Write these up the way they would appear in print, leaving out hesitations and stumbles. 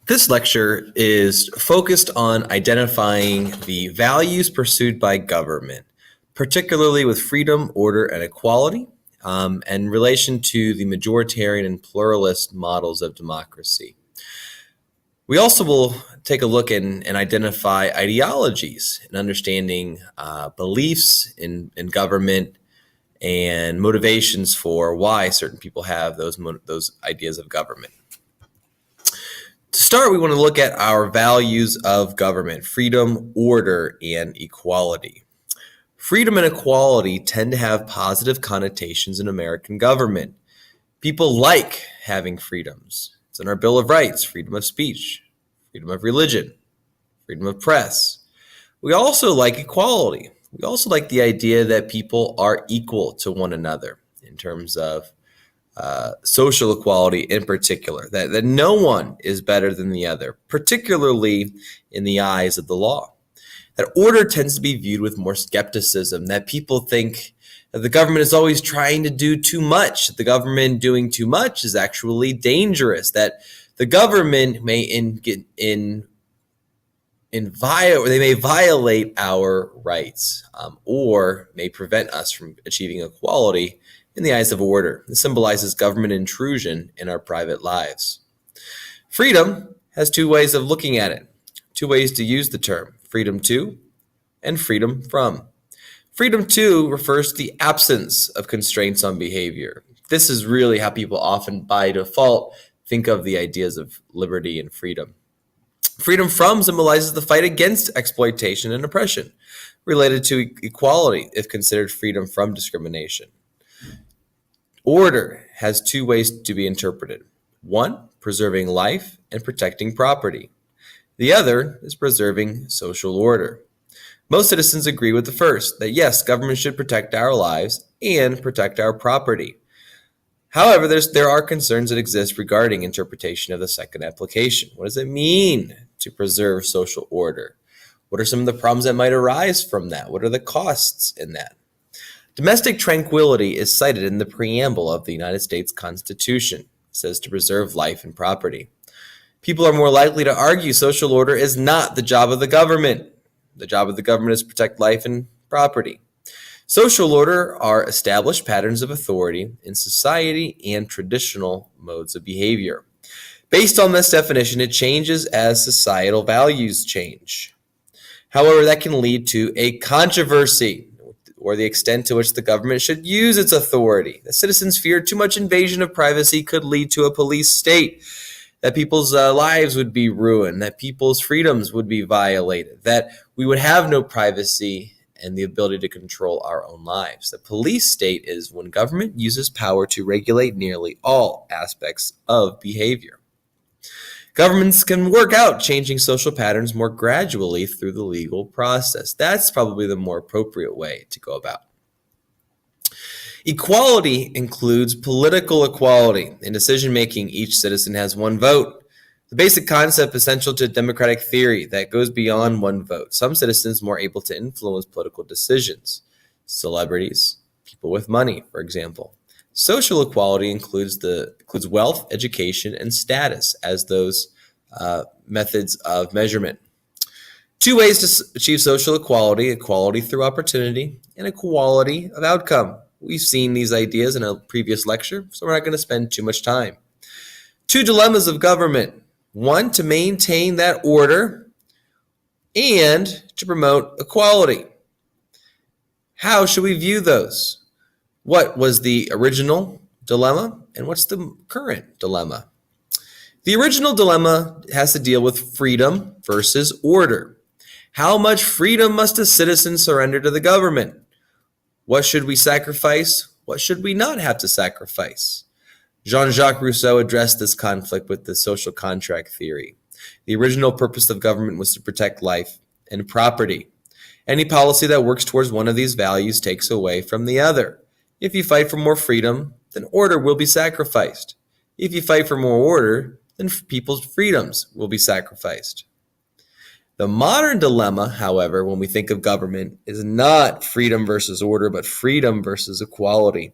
This lecture is focused on identifying the values pursued by government, particularly with freedom, order, and equality, and in relation to the majoritarian and pluralist models of democracy. We also will take a look and identify ideologies and understanding beliefs in government and motivations for why certain people have those ideas of government. To start, we want to look at our values of government: freedom, order, and equality. Freedom and equality tend to have positive connotations in American government. People like having freedoms. It's in our Bill of Rights: freedom of speech, freedom of religion, freedom of press. We also like equality. We also like the idea that people are equal to one another in terms of social equality in particular, that no one is better than the other, particularly in the eyes of the law. That order tends to be viewed with more skepticism, that people think that the government is always trying to do too much, that the government doing too much is actually dangerous, that the government may violate our rights or may prevent us from achieving equality in the eyes of order. This symbolizes government intrusion in our private lives. Freedom has two ways of looking at it, two ways to use the term: freedom to and freedom from. Freedom to refers to the absence of constraints on behavior. This is really how people often, by default, think of the ideas of liberty and freedom. Freedom from symbolizes the fight against exploitation and oppression, related to equality if considered freedom from discrimination. Order has two ways to be interpreted. One, preserving life and protecting property. The other is preserving social order. Most citizens agree with the first, that yes, government should protect our lives and protect our property. However, there are concerns that exist regarding interpretation of the second application. What does it mean to preserve social order? What are some of the problems that might arise from that? What are the costs in that? Domestic tranquility is cited in the preamble of the United States Constitution. It says to preserve life and property. People are more likely to argue social order is not the job of the government. The job of the government is to protect life and property. Social order are established patterns of authority in society and traditional modes of behavior. Based on this definition, it changes as societal values change. However, that can lead to a controversy, or the extent to which the government should use its authority. That citizens fear too much invasion of privacy could lead to a police state, that people's lives would be ruined, that people's freedoms would be violated, that we would have no privacy and the ability to control our own lives. The police state is when government uses power to regulate nearly all aspects of behavior. Governments can work out changing social patterns more gradually through the legal process. That's probably the more appropriate way to go about. Equality includes political equality. In decision-making, each citizen has one vote. The basic concept essential to democratic theory that goes beyond one vote. Some citizens more able to influence political decisions. Celebrities, people with money, for example. Social equality includes wealth, education, and status as those methods of measurement. Two ways to achieve social equality: equality through opportunity and equality of outcome. We've seen these ideas in a previous lecture, so we're not going to spend too much time. Two dilemmas of government: one, to maintain that order, and to promote equality. How should we view those? What was the original dilemma, and what's the current dilemma? The original dilemma has to deal with freedom versus order. How much freedom must a citizen surrender to the government? What should we sacrifice? What should we not have to sacrifice? Jean-Jacques Rousseau addressed this conflict with the social contract theory. The original purpose of government was to protect life and property. Any policy that works towards one of these values takes away from the other. If you fight for more freedom, then order will be sacrificed. If you fight for more order, then people's freedoms will be sacrificed. The modern dilemma, however, when we think of government, is not freedom versus order, but freedom versus equality.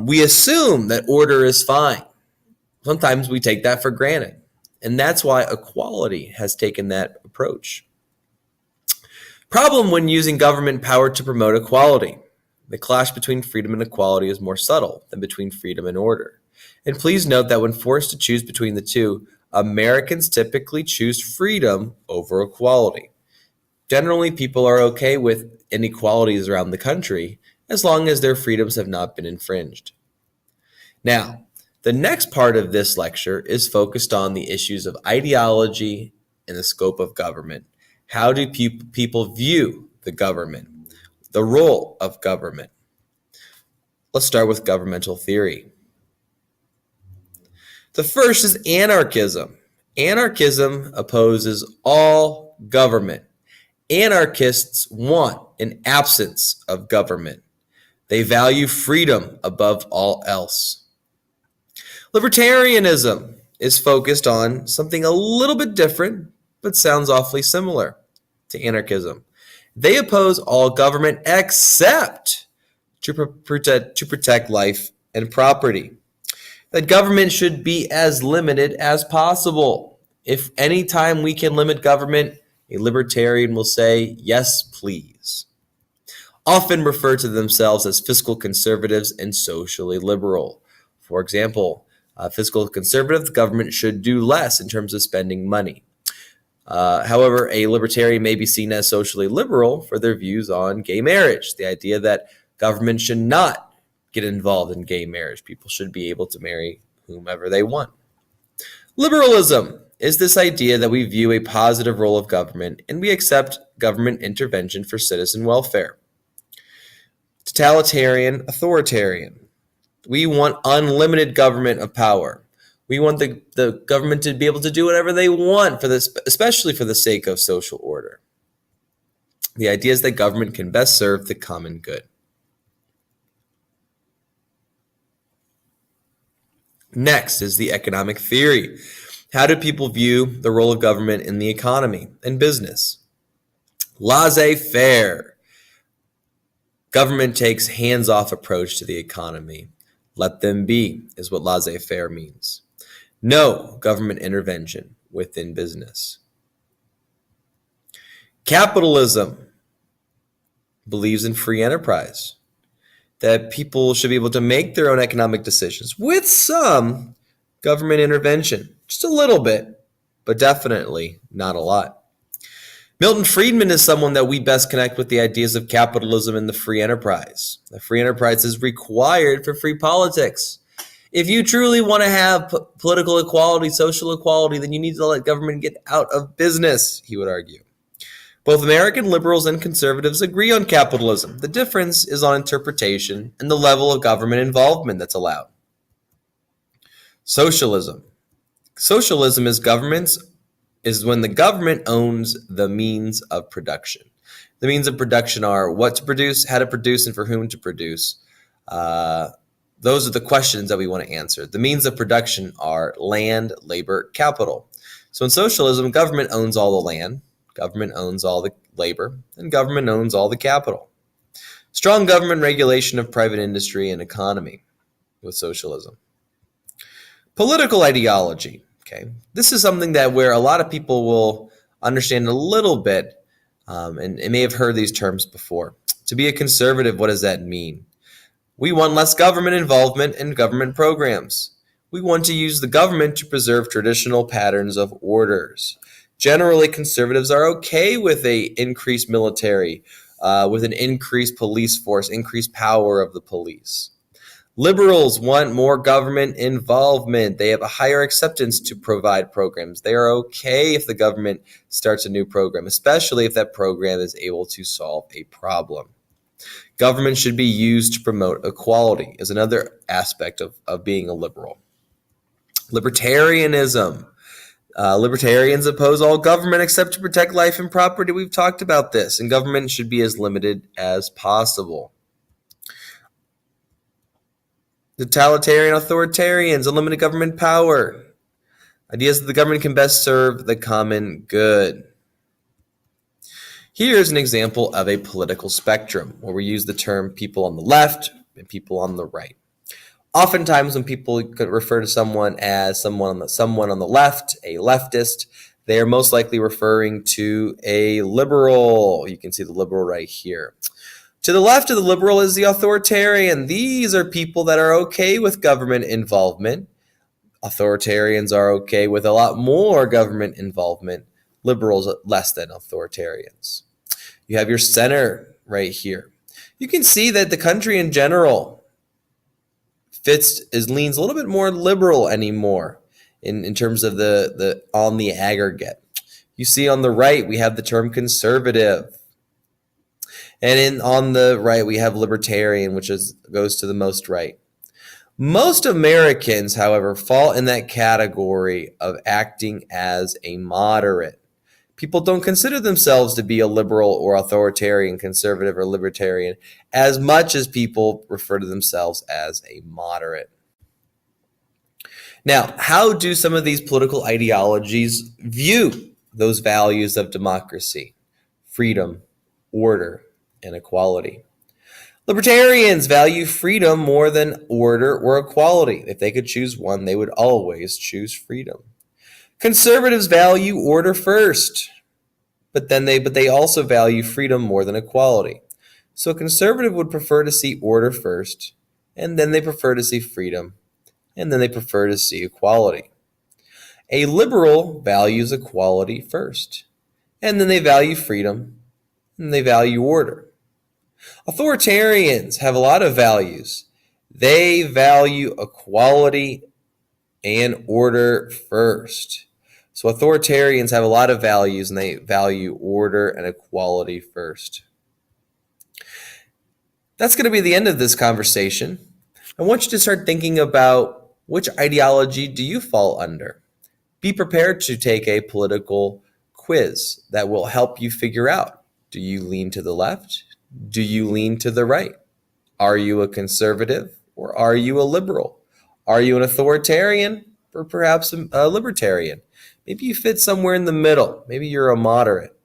We assume that order is fine. Sometimes we take that for granted. And that's why equality has taken that approach. Problem when using government power to promote equality. The clash between freedom and equality is more subtle than between freedom and order. And please note that when forced to choose between the two, Americans typically choose freedom over equality. Generally, people are okay with inequalities around the country as long as their freedoms have not been infringed. Now, the next part of this lecture is focused on the issues of ideology and the scope of government. How do people view the government, the role of government? Let's start with governmental theory. The first is anarchism. Anarchism opposes all government. Anarchists want an absence of government. They value freedom above all else. Libertarianism is focused on something a little bit different, but sounds awfully similar to anarchism. They oppose all government except to protect life and property. That government should be as limited as possible. If any time we can limit government, a libertarian will say, yes, please. Often refer to themselves as fiscal conservatives and socially liberal. For example, fiscal conservative, the government should do less in terms of spending money. However, a libertarian may be seen as socially liberal for their views on gay marriage, the idea that government should not get involved in gay marriage. People should be able to marry whomever they want. Liberalism is this idea that we view a positive role of government and we accept government intervention for citizen welfare. Totalitarian, authoritarian. We want unlimited government of power. We want the government to be able to do whatever they want, especially for the sake of social order. The idea is that government can best serve the common good. Next is the economic theory. How do people view the role of government in the economy and business? Laissez-faire. Government takes hands-off approach to the economy. Let them be is what laissez-faire means. No government intervention within business. Capitalism believes in free enterprise, that people should be able to make their own economic decisions with some government intervention, just a little bit, but definitely not a lot. Milton Friedman is someone that we best connect with the ideas of capitalism and the free enterprise. The free enterprise is required for free politics. If you truly want to have political equality, social equality, then you need to let government get out of business, he would argue. Both American liberals and conservatives agree on capitalism. The difference is on interpretation and the level of government involvement that's allowed. Socialism. Socialism is when the government owns the means of production. The means of production are what to produce, how to produce, and for whom to produce. Those are the questions that we want to answer. The means of production are land, labor, capital. So in socialism, government owns all the land, government owns all the labor, and government owns all the capital. Strong government regulation of private industry and economy with socialism. Political ideology. Okay, this is something that where a lot of people will understand a little bit, and may have heard these terms before. To be a conservative, what does that mean? We want less government involvement in government programs. We want to use the government to preserve traditional patterns of orders. Generally, conservatives are okay with an increased military, with an increased police force, increased power of the police. Liberals want more government involvement. They have a higher acceptance to provide programs. They are okay if the government starts a new program, especially if that program is able to solve a problem. Government should be used to promote equality is another aspect of being a liberal. Libertarianism. Libertarians oppose all government except to protect life and property. We've talked about this, and government should be as limited as possible. Totalitarian authoritarians, unlimited government power. Ideas that the government can best serve the common good. Here's an example of a political spectrum where we use the term people on the left and people on the right. Oftentimes, when people could refer to someone as someone on the left, a leftist, they are most likely referring to a liberal. You can see the liberal right here. To the left of the liberal is the authoritarian. These are people that are okay with government involvement. Authoritarians are okay with a lot more government involvement. Liberals less than authoritarians. You have your center right here. You can see that the country in general leans a little bit more liberal anymore in terms of the on the aggregate. You see on the right we have the term conservative, and on the right we have libertarian, which goes to the most right. Most Americans, however, fall in that category of acting as a moderate. People don't consider themselves to be a liberal or authoritarian, conservative or libertarian, as much as people refer to themselves as a moderate. Now, how do some of these political ideologies view those values of democracy, freedom, order, and equality? Libertarians value freedom more than order or equality. If they could choose one, they would always choose freedom. Conservatives value order first, but they also value freedom more than equality. So a conservative would prefer to see order first, and then they prefer to see freedom, and then they prefer to see equality. A liberal values equality first, and then they value freedom, and they value order. Authoritarians have a lot of values. They value equality and order first. So authoritarians have a lot of values, and they value order and equality first. That's going to be the end of this conversation. I want you to start thinking about which ideology do you fall under. Be prepared to take a political quiz that will help you figure out, do you lean to the left? Do you lean to the right? Are you a conservative or are you a liberal? Are you an authoritarian or perhaps a libertarian? Maybe you fit somewhere in the middle. Maybe you're a moderate.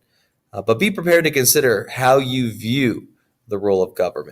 But be prepared to consider how you view the role of government.